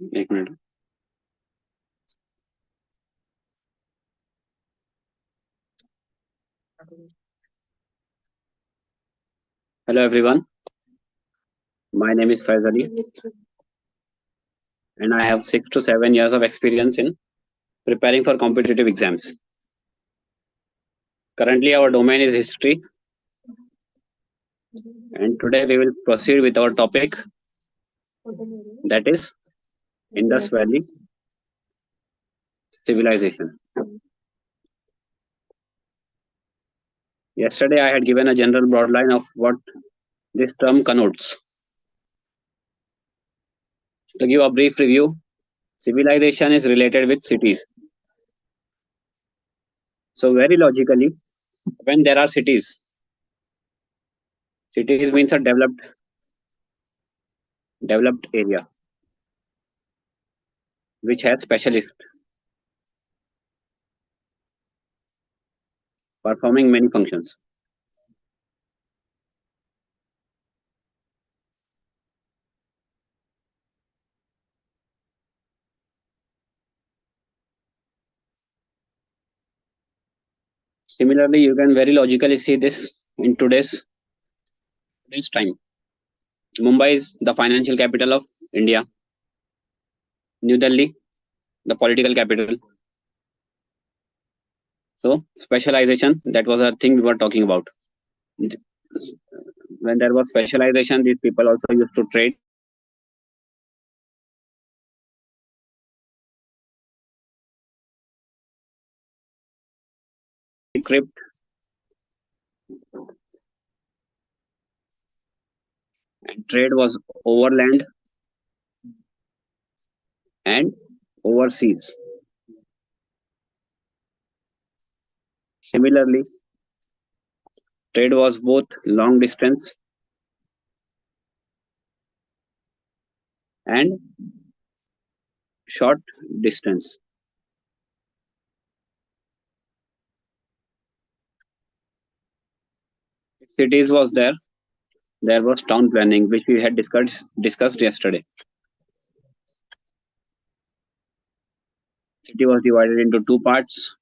एक minute. Hello everyone, my name is Faiz Ali and I have 6 to 7 years of experience in preparing for competitive exams. Currently our domain is history and today we will proceed with our topic, that is Indus Valley civilization. Yesterday I had given a general broad line of what this term connotes. To give a brief review, civilization is related with cities. So very logically, when there are cities means a developed area which has specialists performing many functions. Similarly, you can very logically see this in today's time. Mumbai is the financial capital of India. New Delhi, the political capital. So specialization, that was a thing we were talking about. When there was specialization, these people also used to trade. Crypt and trade was overland and overseas. Similarly, trade was both long distance and short distance. Cities was there. There was town planning, which we had discussed yesterday. City was divided into two parts: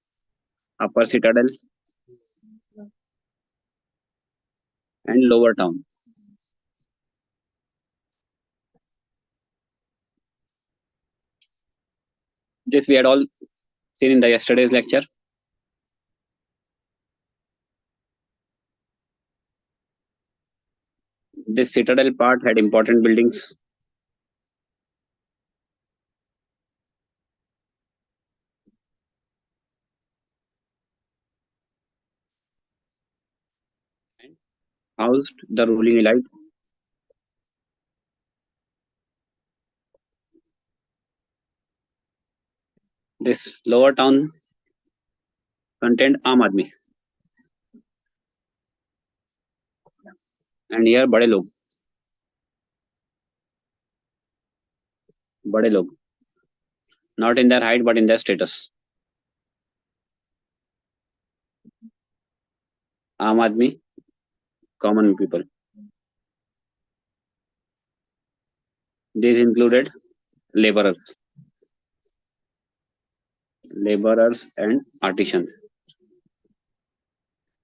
upper citadel and lower town. This we had all seen in the yesterday's lecture. This citadel part had important buildings. And housed the ruling elite. This lower town contained Aam Aadmi. And here bade log. Bade log. Not in their height but in their status. Aam Aadmi, common people. These included laborers and artisans.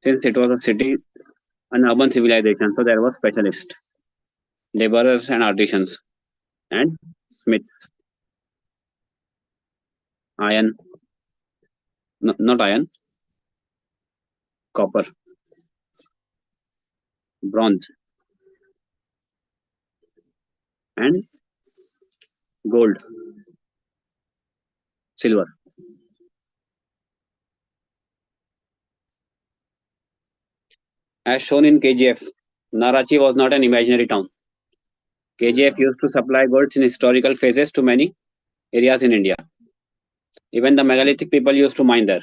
Since it was a city, an urban civilization, so there was specialists, laborers and artisans, and smiths, iron, not iron, copper, bronze, and gold, silver. As shown in KGF, Narachi was not an imaginary town. KGF used to supply goods in historical phases to many areas in India. Even the megalithic people used to mine there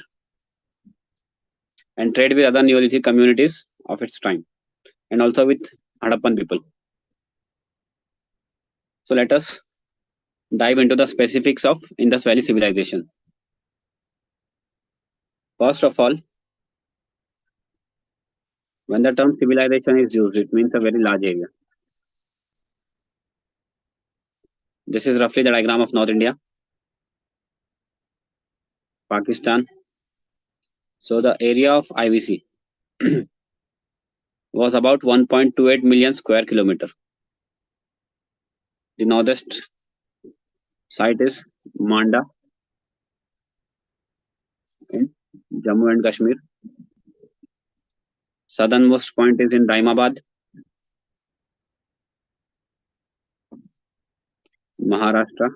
and trade with other Neolithic communities of its time, and also with Harappan people. So let us dive into the specifics of Indus Valley civilization. First of all, when the term civilization is used, it means a very large area. This is roughly the diagram of North India, Pakistan. So the area of IBC was about 1.28 million square kilometer. The northest site is Manda in Jammu and Kashmir. Southernmost point is in Daimabad, Maharashtra.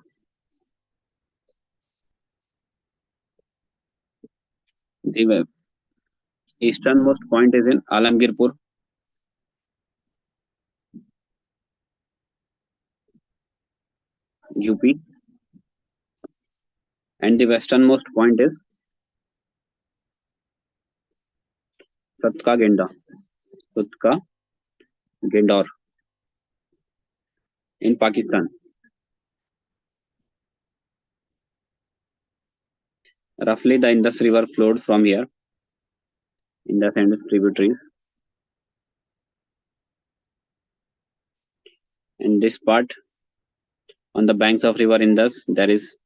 The easternmost point is in Alamgirpur, UP, and the westernmost point is Satka Genda, Sutka Gendor in Pakistan. Roughly, the Indus River flowed from here, Indus and its tributaries. In this part, on the banks of river Indus, there is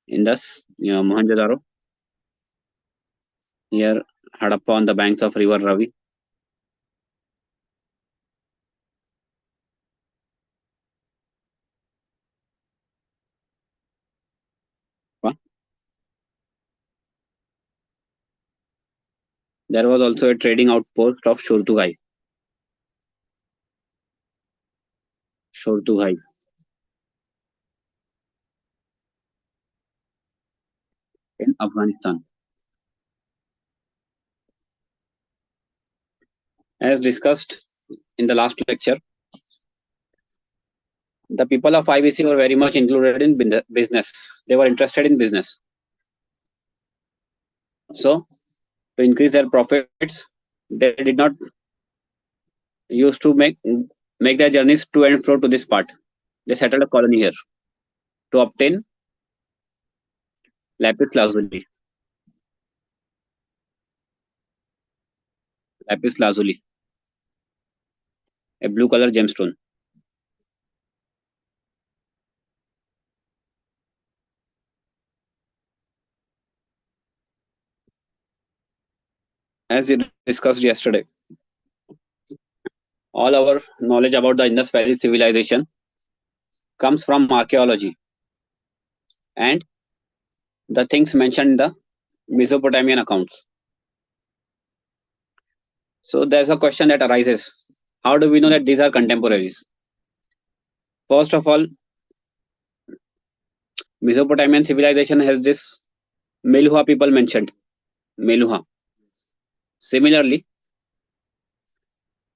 Indus, Mohenjo-daro. Here, Harappa on the banks of river Ravi. There was also a trading outpost of Shortughai. Shortughai in Afghanistan. As discussed in the last lecture, the people of IBC were very much included in business. They were interested in business. So, to increase their profits, they did not used to make their journeys to and fro to this part. They settled a colony here to obtain lapis lazuli. Lapis lazuli, a blue color gemstone. As we discussed yesterday, all our knowledge about the Indus Valley civilization comes from archaeology and the things mentioned in the Mesopotamian accounts. So there's a question that arises. How do we know that these are contemporaries? First of all, Mesopotamian civilization has this Meluha people mentioned. Meluha. Similarly,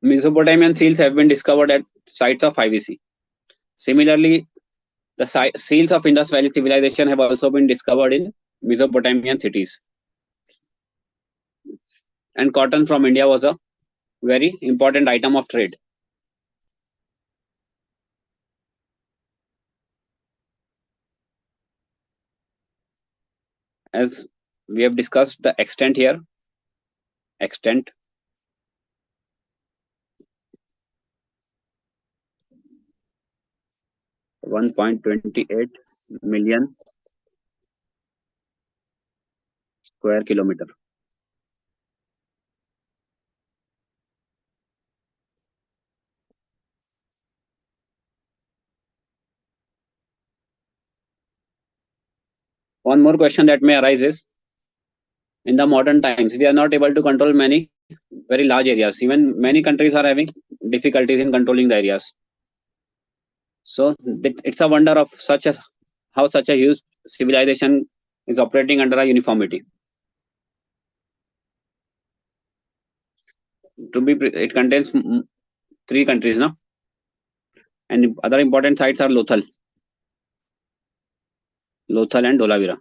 Mesopotamian seals have been discovered at sites of IBC. Similarly, the seals of Indus Valley civilization have also been discovered in Mesopotamian cities. And cotton from India was a very important item of trade. As we have discussed the extent here, extent 1.28 million square kilometer. One more question that may arise is, in the modern times, we are not able to control many very large areas. Even many countries are having difficulties in controlling the areas. So it's a wonder of how such a huge civilization is operating under a uniformity. It contains three countries, no? And other important sites are Lothal and Dholavira.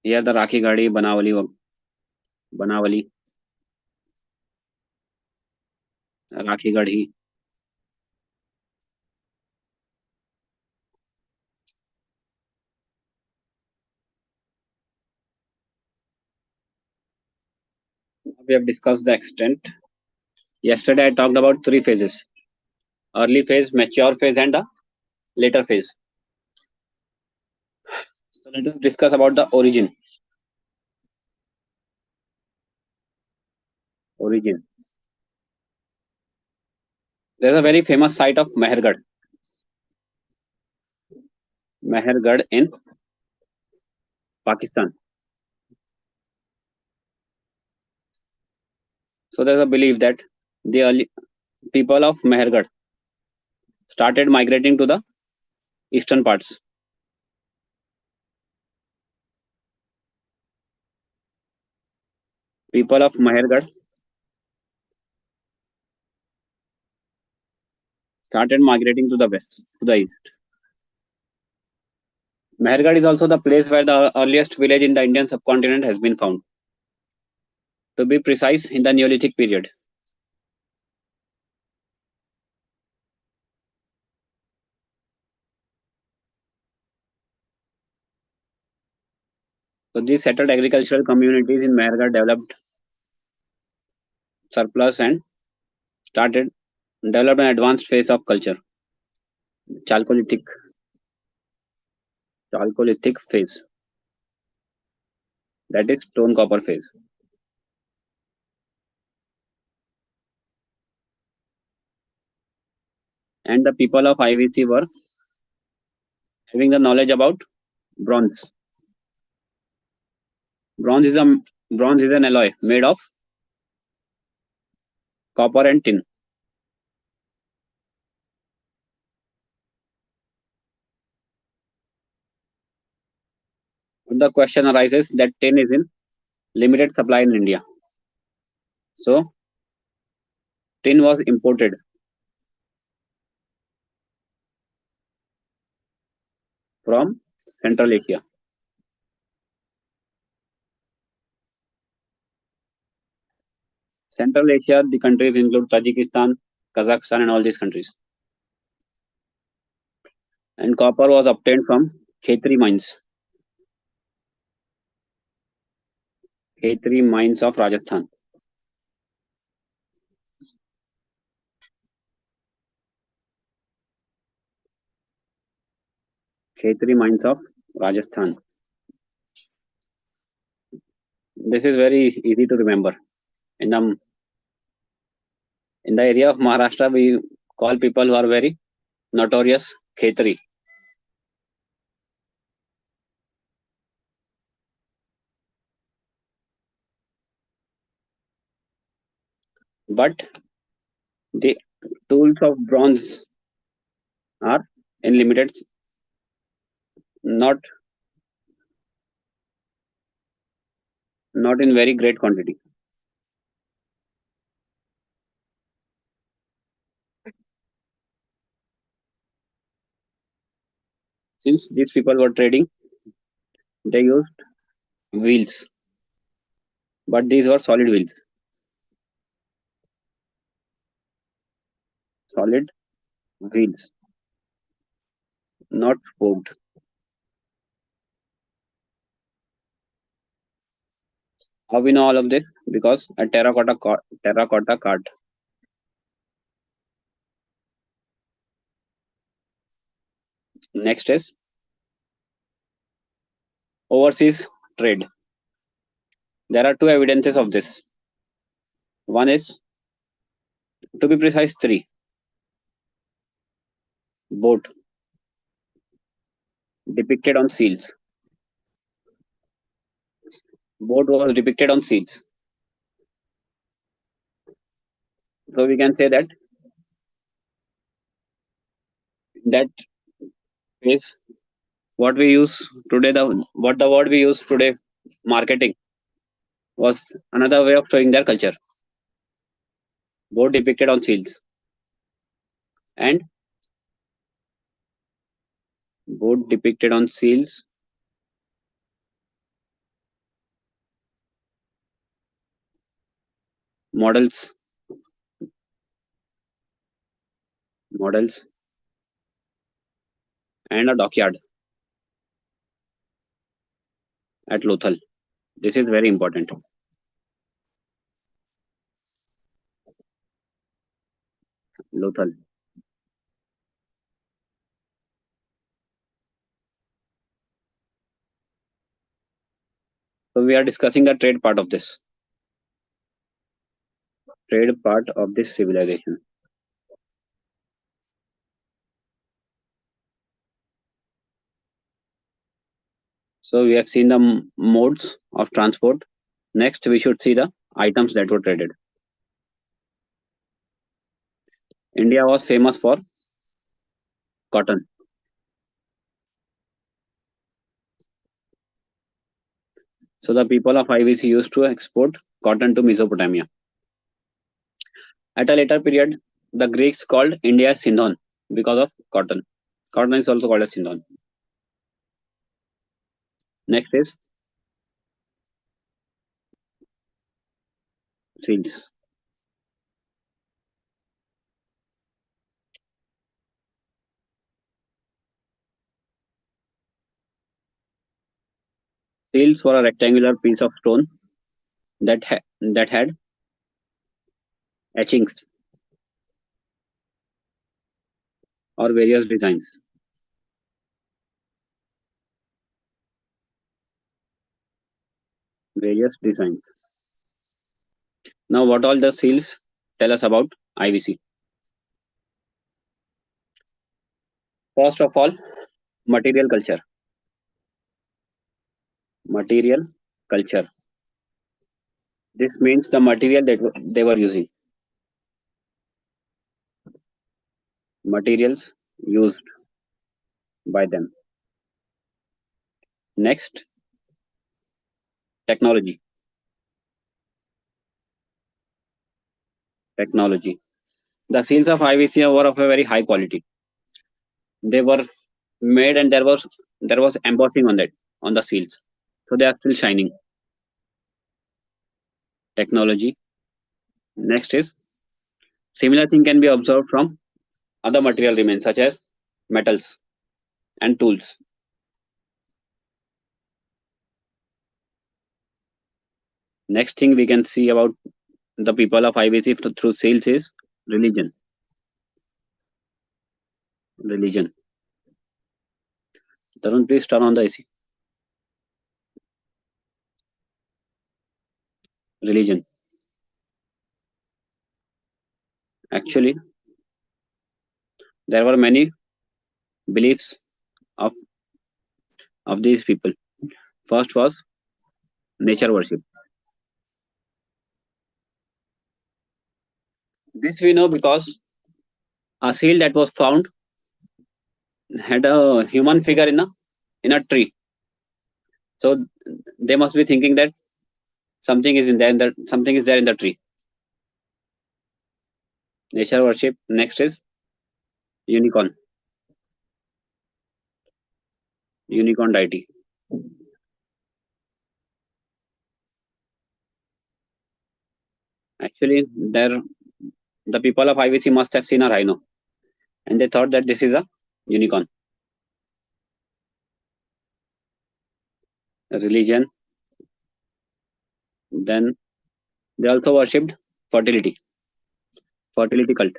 Here the Rakhi Gadi, Banawali, Rakhi Gadi. We have discussed the extent. Yesterday I talked about three phases: early phase, mature phase, and the later phase. So let us discuss about the origin. Origin. There's a very famous site of Mehergarh in Pakistan. So there's a belief that the early people of Mehergarh started migrating to the eastern parts. People of Mehergarh started migrating to the west, to the east. Mehergarh is also the place where the earliest village in the Indian subcontinent has been found. To be precise, in the Neolithic period. So these settled agricultural communities in Mehergarh developed surplus and started developed an advanced phase of culture, Chalcolithic Chalcolithic phase, that is stone copper phase. And the people of IVC were having the knowledge about bronze. Bronze is a bronze is an alloy made of copper and tin. The question arises that tin is in limited supply in India. So tin was imported from Central Asia. Central Asia, the countries include Tajikistan, Kazakhstan, and all these countries. And copper was obtained from Khetri mines. Khetri mines of Rajasthan. Khetri mines of Rajasthan. This is very easy to remember. In the in the area of Maharashtra, we call people who are very notorious Khetri. But the tools of bronze are in limited, not not in very great quantity. Since these people were trading, they used wheels, but these were solid wheels, solid wheels, not spoked. How we know all of this? Because a terracotta cart. Next is overseas trade. There are two evidences of this. One is, to be precise, three. Boat depicted on seals. Boat was depicted on seals. So we can say that that is what we use today. The word we use today, marketing, was another way of showing their culture. Boat depicted on seals and boat depicted on seals. Models, models, and a dockyard at Lothal. This is very important. Lothal. So we are discussing the trade part of this. Trade part of this civilization. So we have seen the modes of transport. Next, we should see the items that were traded. India was famous for cotton. So the people of IVC used to export cotton to Mesopotamia. At a later period, the Greeks called India Sindon because of cotton. Cotton is also called as Sindon. Next is seals. Seals were a rectangular piece of stone that had etchings or various designs. Various designs. Now, what all the seals tell us about IVC? First of all, material culture. Material culture. This means the material that they were using. Materials used by them. Next, technology. Technology. The seals of IVC were of a very high quality. They were made and there was embossing on that on the seals. So they are still shining. Technology. Next is similar thing can be observed from other material remains such as metals and tools. Next thing we can see about the people of IVC through seals is religion. Religion. Tarun, please turn on the AC. Religion. Actually, there were many beliefs of these people. First was nature worship. This we know because a seal that was found had a human figure in a tree. So they must be thinking that something is in there. Something is there in the tree. Nature worship. Next is unicorn. Unicorn deity. Actually, there the people of IVC must have seen a rhino, and they thought that this is a unicorn. Religion. Then they also worshipped fertility. Fertility cult.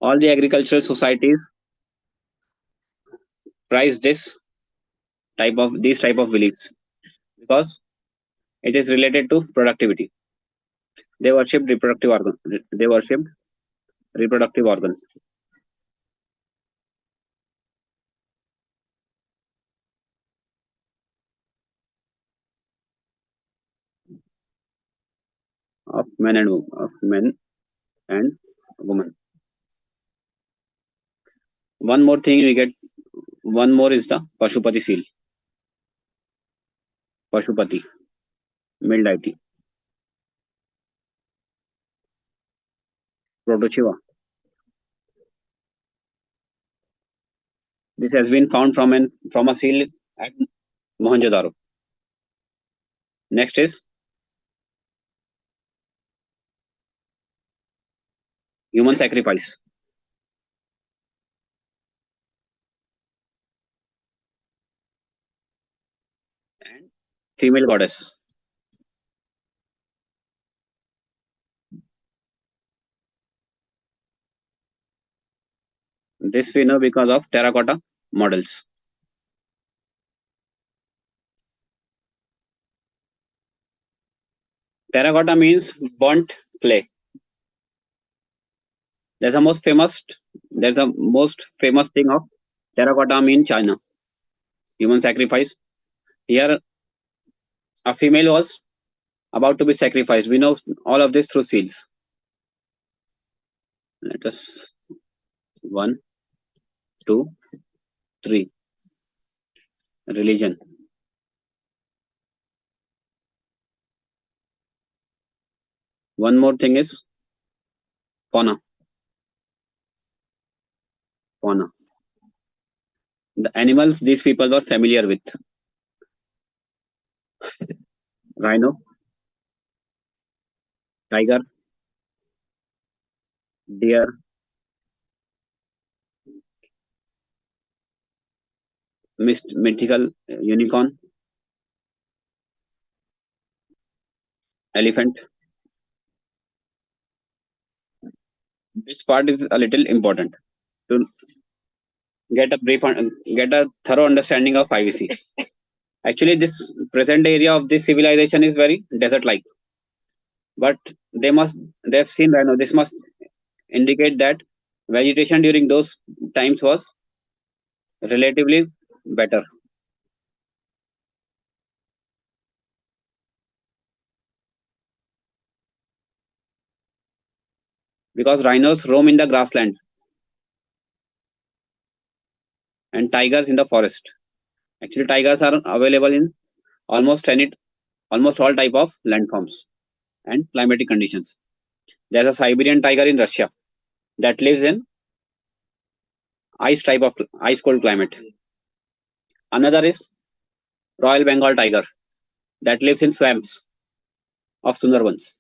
All the agricultural societies prize these type of beliefs because it is related to productivity. They worshipped reproductive organs. They worshipped reproductive organs of men and women. One more thing we get. One more is the Pashupati seal. Pashupati, male deity. Proto-Shiva. This has been found from a seal at Mohenjo-daro. Next is human sacrifice and female goddess. This we know because of terracotta models. Terracotta means burnt clay. There's a most famous there's a most famous thing of terracotta in China. Human sacrifice. Here a female was about to be sacrificed. We know all of this through seals. Let us 1, 2, 3. Religion. One more thing is fauna. Fauna. The animals these people were familiar with. Rhino, tiger, deer, mythical unicorn, elephant. This part is a little important to get a get a thorough understanding of IVC. Actually, this present area of this civilization is very desert-like, but they've seen rhino. This must indicate that vegetation during those times was relatively better because rhinos roam in the grasslands and tigers in the forest. Actually, tigers are available in almost any almost all type of landforms and climatic conditions. There's a Siberian tiger in Russia that lives in ice cold climate. Another is Royal Bengal tiger that lives in swamps of Sundarbans.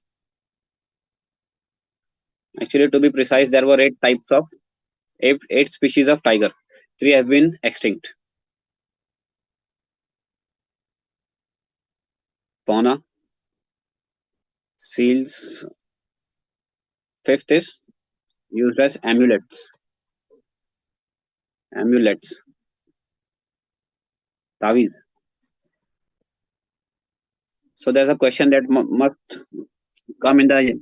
Actually, to be precise, there were eight species of tiger. 3 have been extinct. Fauna, seals. Fifth is used as amulets. Amulets. Taviz. So there's a question that must come in the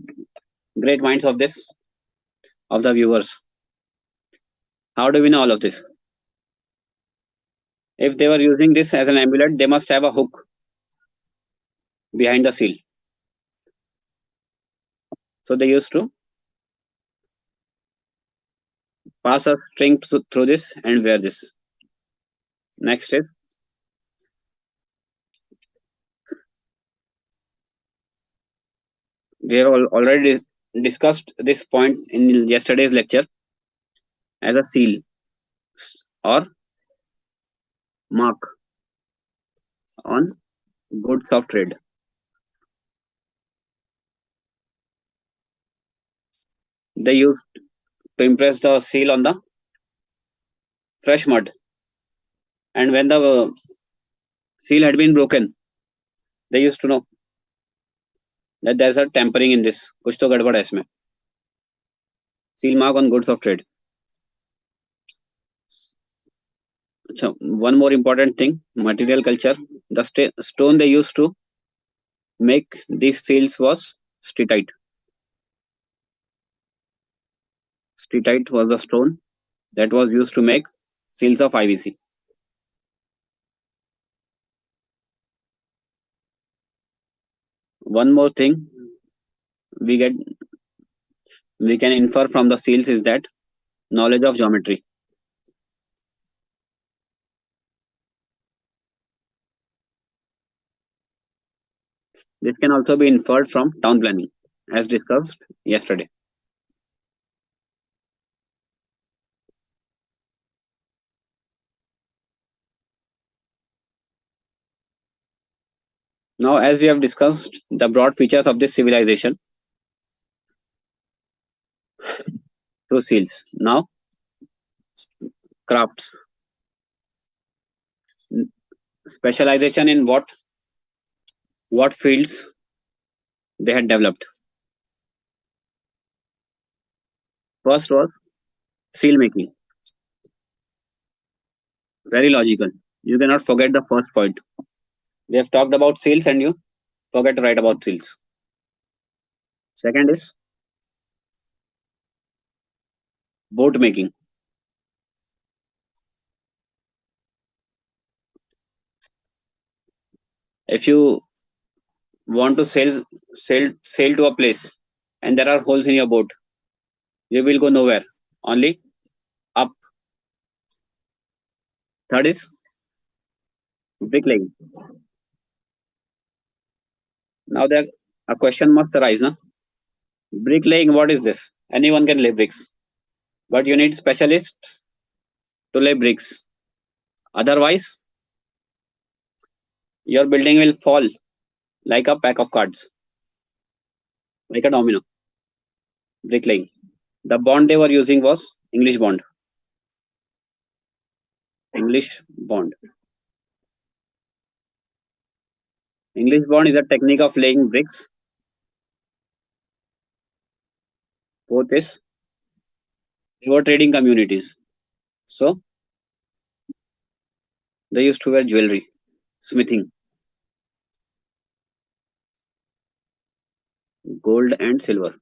great minds of the viewers. How do we know all of this? If they were using this as an amulet, they must have a hook behind the seal. So they used to pass a string through this and wear this. Next is we have already discussed this point in yesterday's lecture as a seal or mark on goods of trade. They used to impress the seal on the fresh mud, and when the seal had been broken, they used to know that there's a tampering in this. कुछ तो गड़बड़ है इसमें. Seal mark on goods of trade. So one more important thing, material culture. The stone they used to make these seals was steatite. Steatite was the stone that was used to make seals of IVC. One more thing we can infer from the seals is that knowledge of geometry. This can also be inferred from town planning, as discussed yesterday. Now, as we have discussed the broad features of this civilization through seals, now crafts. Specialization in what fields they had developed. First was seal making. Very logical. You cannot forget the first point. We have talked about sales and you forget to write about sales. Second is boat making. If you want to sail to a place and there are holes in your boat, you will go nowhere. Only up. Third is bricklaying. Now there a question must arise, na? Bricklaying, what is this? Anyone can lay bricks, but you need specialists to lay bricks. Otherwise, your building will fall like a pack of cards, like a domino. Bricklaying. The bond they were using was English bond. English bond. English bond is a technique of laying bricks. Fourth is they were trading communities. So they used to wear jewelry, smithing, gold and silver.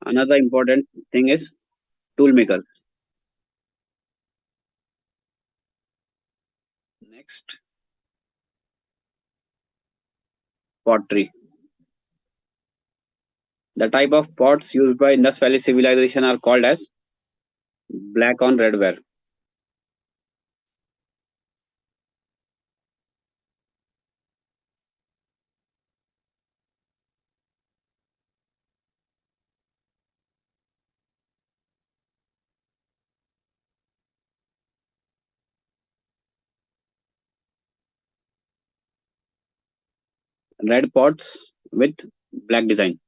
Another important thing is tool makers. Next, pottery. The type of pots used by Indus Valley civilization are called as black on red ware. Red pots with black design.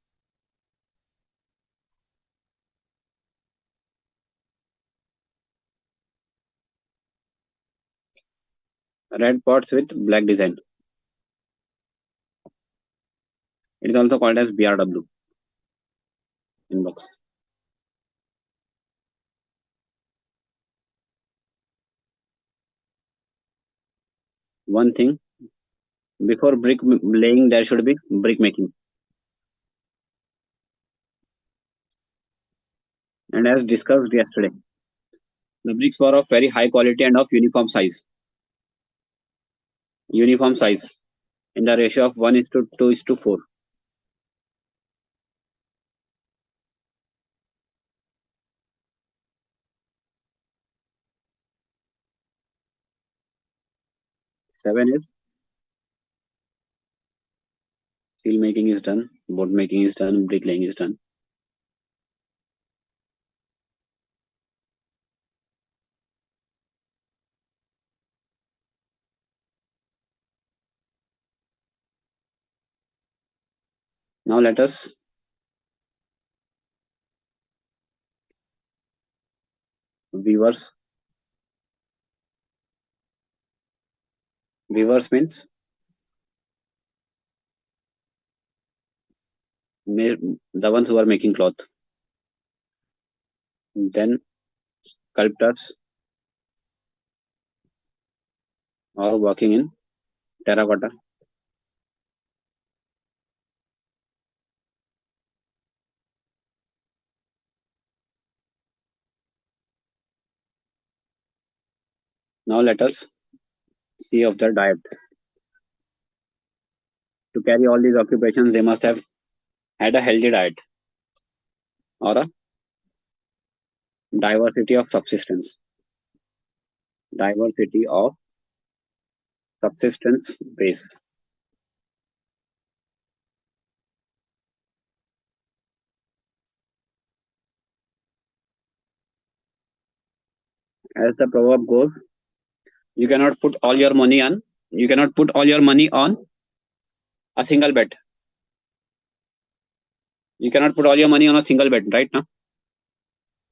Red pots with black design. It is also called as BRW inbox. One thing before brick laying, there should be brick making. And as discussed yesterday, the bricks were of very high quality and of uniform size. Uniform size in the ratio of 1:2:4. Seven is steel making is done, board making is done, brick laying is done. Now let us weavers. Weavers means the ones who are making cloth. Then sculptors are working in terracotta. Now let us see of their diet. To carry all these occupations, they must have had a healthy diet or a diversity of subsistence. Diversity of subsistence base. As the proverb goes, you cannot put all your money on a single bet. You cannot put all your money on a single bet, right now.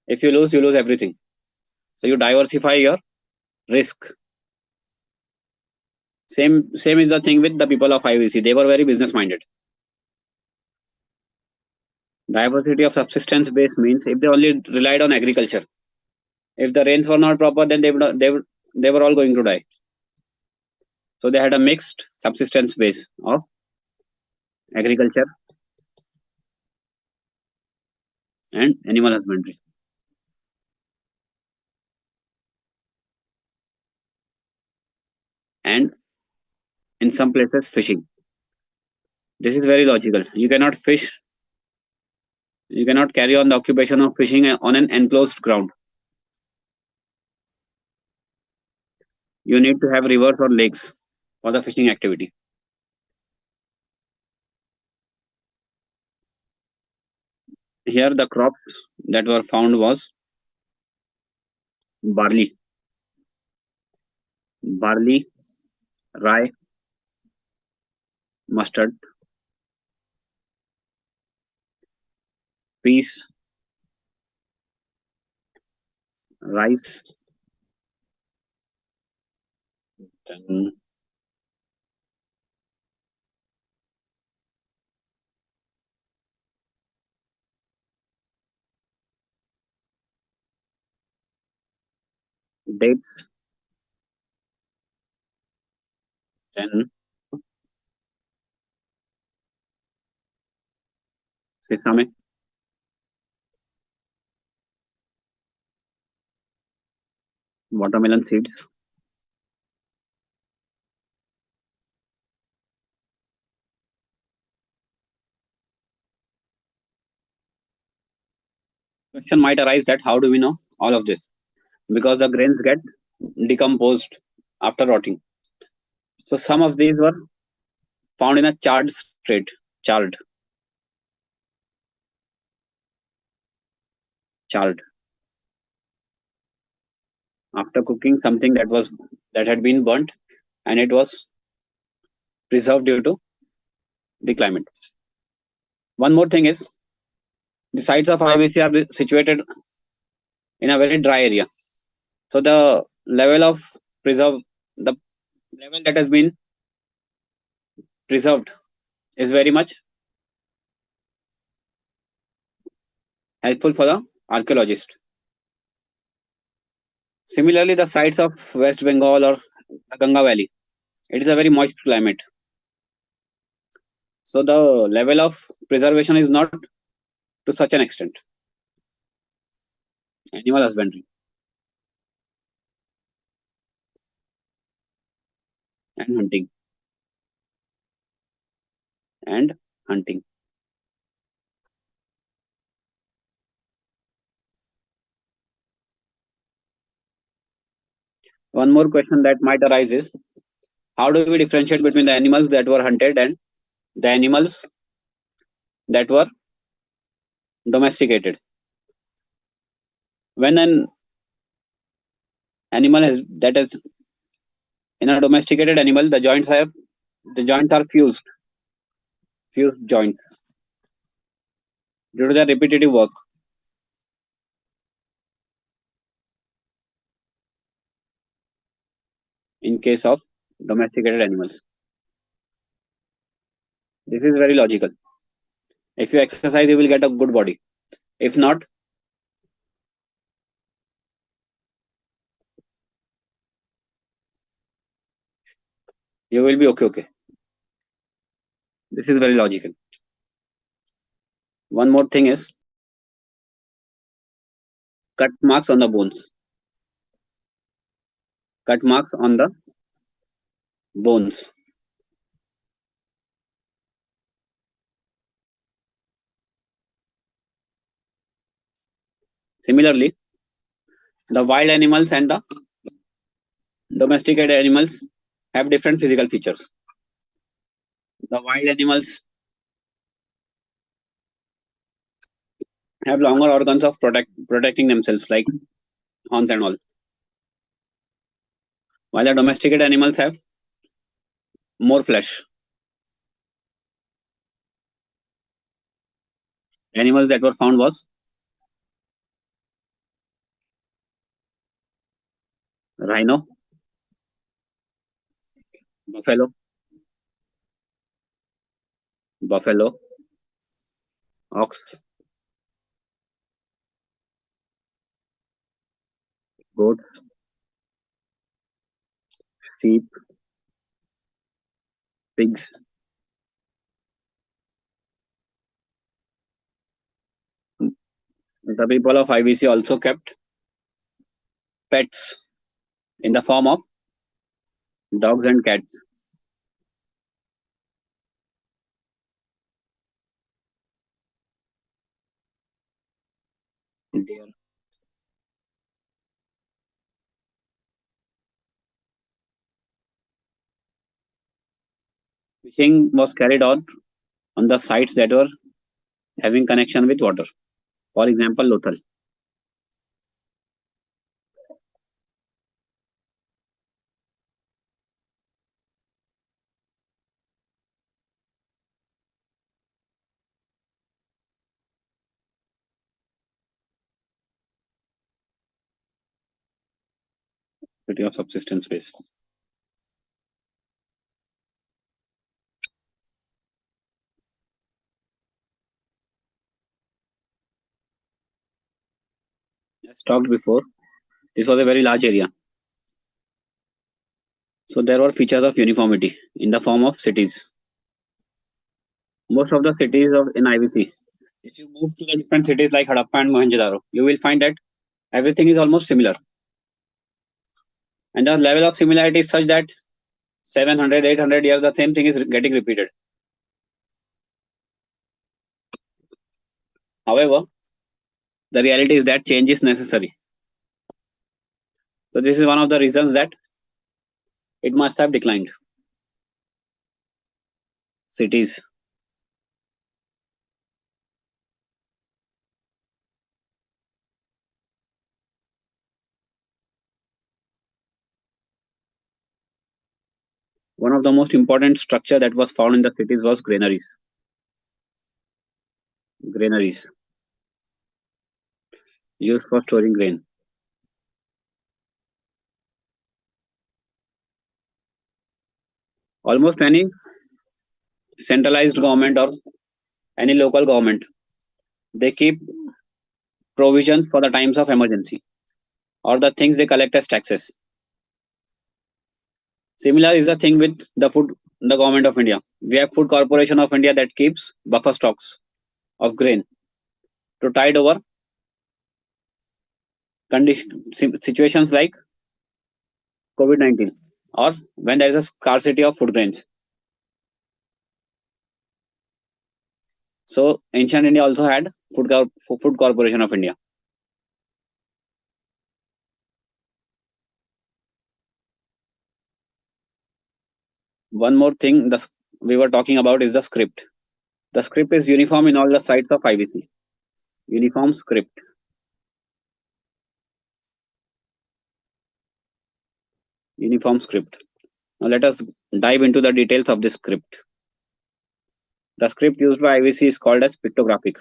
If you lose everything. So you diversify your risk. Same is the thing with the people of IVC. They were very business minded. Diversity of subsistence base means if they only relied on agriculture, If the rains were not proper, then they were all going to die. So they had a mixed subsistence base of agriculture and animal husbandry, and in some places fishing. This is very logical. You cannot carry on the occupation of fishing on an enclosed ground. You need to have rivers or lakes for the fishing activity. Here the crops that were found was barley, barley, rye, mustard, peas, rice, then dates, then sesame. Watermelon seeds. Question might arise that how do we know all of this? Because the grains get decomposed after rotting. So some of these were found in a charred state, charred, charred. After cooking something that had been burnt and it was preserved due to the climate. One more thing is the sites of IBC are situated in a very dry area. So the level of preserve the level that has been preserved is very much helpful for the archaeologist. Similarly, the sites of West Bengal or the Ganga Valley, it is a very moist climate. So the level of preservation is not to such an extent. Animal husbandry and hunting and hunting. One more question that might arise is how do we differentiate between the animals that were hunted and the animals that were domesticated? When an animal has that is in a domesticated animal, the joints are fused joints due to their repetitive work. In case of domesticated animals, this is very logical. If you exercise, you will get a good body. If not, you will be okay. This is very logical. One more thing is cut marks on the bones. Cut marks on the bones. Similarly, the wild animals and the domesticated animals have different physical features. The wild animals have longer organs of protecting themselves, like horns and all, while the domesticated animals have more flesh. Animals that were found was rhino, buffalo, buffalo, ox, goats, sheep, pigs. The people of IBC also kept pets in the form of dogs and cats. There. Fishing was carried on the sites that were having connection with water. For example, Lothal. City of subsistence base. As talked before, this was a very large area. So there were features of uniformity in the form of cities. Most of the cities of in IBC, if you move to the different cities like Harappa and Mohenjo-daro, you will find that everything is almost similar. And the level of similarity is such that 700, 800 years, the same thing is getting repeated. However, the reality is that change is necessary. So this is one of the reasons that it must have declined. Cities. One of the most important structure that was found in the cities was granaries. Granaries used for storing grain. Almost any centralized government or any local government, they keep provisions for the times of emergency or the things they collect as taxes. Similar is the thing with the government of India. We have Food Corporation of India that keeps buffer stocks of grain to tide over situations like COVID-19 or when there is a scarcity of food grains. So ancient India also had Food Corporation of India. One more thing we were talking about is the script. The script is uniform in all the sites of IBC. Uniform script. Uniform script. Now let us dive into the details of this script. The script used by IBC is called as pictographic.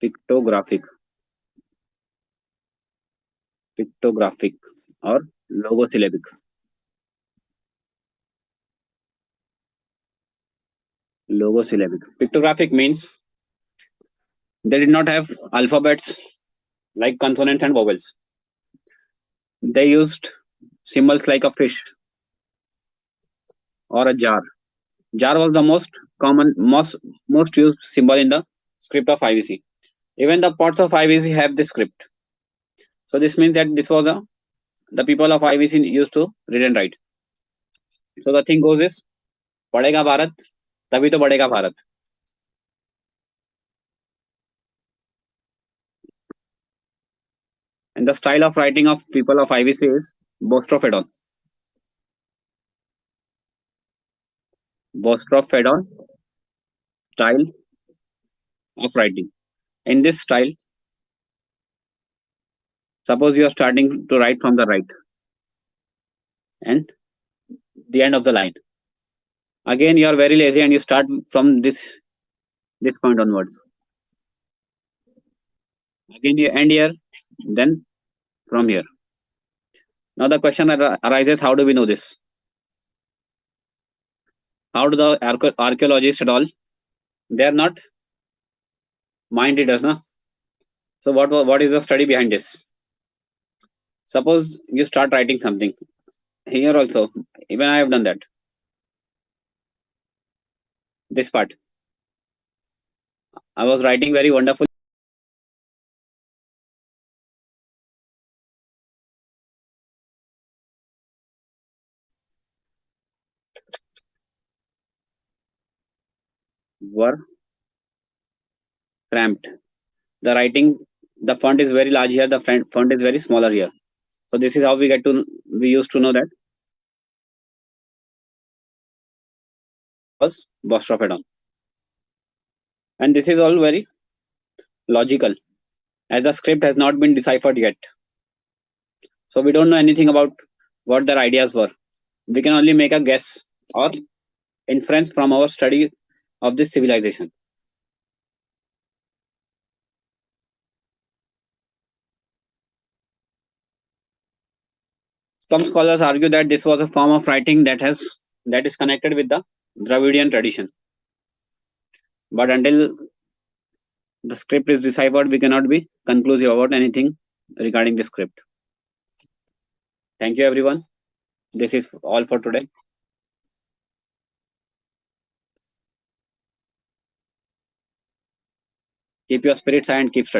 Pictographic. Pictographic or logosyllabic. Logosyllabic. Pictographic means they did not have alphabets like consonants and vowels. They used symbols like a fish or a jar. Jar was the most common, most used symbol in the script of IBC. Even the pots of IBC have this script. So this means that this was the people of IBC used to read and write. So the thing goes is, पढ़ेगा भारत तभी तो बढ़ेगा Bharat. And the style of writing of people of IBC is Bostrophodon. Bostrophodon style of writing. In this style, suppose you are starting to write from the right and the end of the line. Again, you are very lazy and you start from this point onwards. Again, you end here, then from here. Now the question arises, how do we know this? How do the archaeologists at all? They are not mind readers, na? So what is the study behind this? Suppose you start writing something. Here also, even I have done that. This part. I was writing very wonderful. Were cramped. The writing, the font is very large here. The font is very smaller here. So this is how we used to know that was Bostrofedon. And this is all very logical, as the script has not been deciphered yet. So we don't know anything about what their ideas were. We can only make a guess or inference from our study of this civilization. Some scholars argue that this was a form of writing that is connected with the Dravidian tradition. But until the script is deciphered, we cannot be conclusive about anything regarding the script. Thank you, everyone. This is all for today. Keep your spirits high and keep studying.